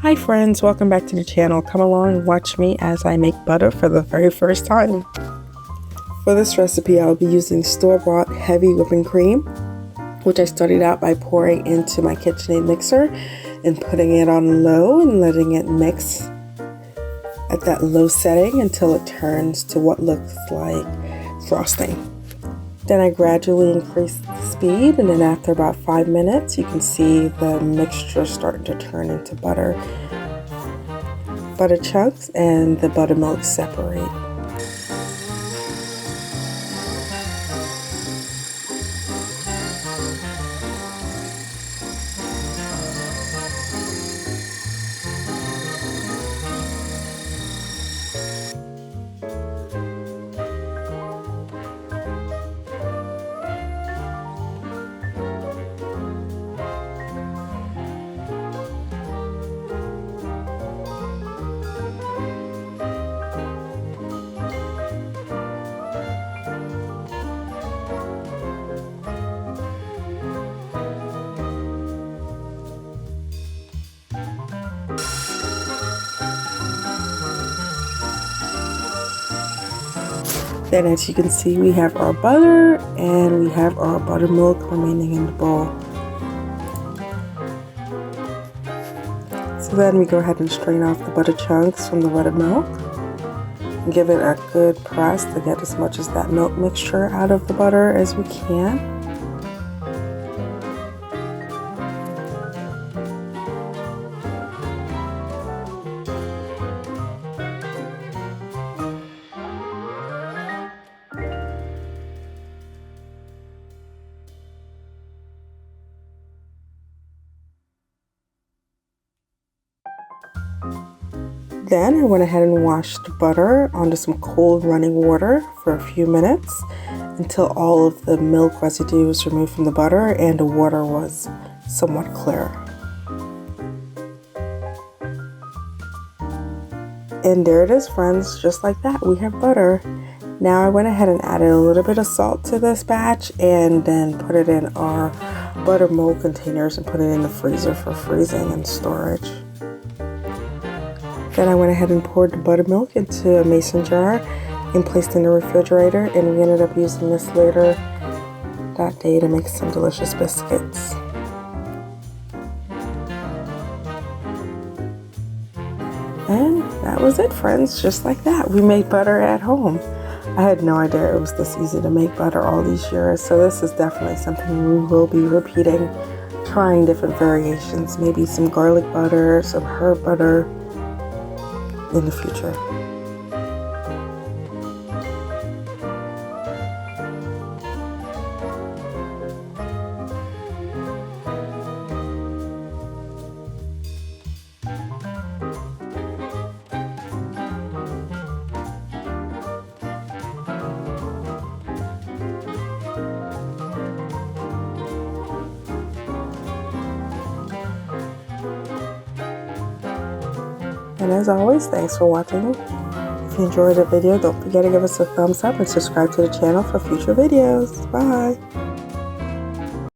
Hi friends, welcome back to the channel. Come along and watch me as I make butter for the very first time. For this recipe, I'll be using store-bought heavy whipping cream, which I started out by pouring into my KitchenAid mixer and putting it on low and letting it mix at that low setting until it turns to what looks like frosting. Then I gradually increased the speed, and then after about 5 minutes, you can see the mixture starting to turn into butter chunks and the buttermilk separate. Then as you can see, we have our butter and we have our buttermilk remaining in the bowl. So then we go ahead and strain off the butter chunks from the buttermilk and give it a good press to get as much as that milk mixture out of the butter as we can. Then I went ahead and washed the butter onto some cold running water for a few minutes until all of the milk residue was removed from the butter and the water was somewhat clear. And there it is, friends, just like that, we have butter. Now I went ahead and added a little bit of salt to this batch and then put it in our buttermilk containers and put it in the freezer for freezing and storage. Then I went ahead and poured the buttermilk into a mason jar and placed in the refrigerator, and we ended up using this later that day to make some delicious biscuits. And that was it, friends, just like that. We made butter at home. I had no idea it was this easy to make butter all these years, so this is definitely something we will be repeating, trying different variations, maybe some garlic butter, some herb butter, in the future. And as always, thanks for watching. If you enjoyed the video, don't forget to give us a thumbs up and subscribe to the channel for future videos. Bye!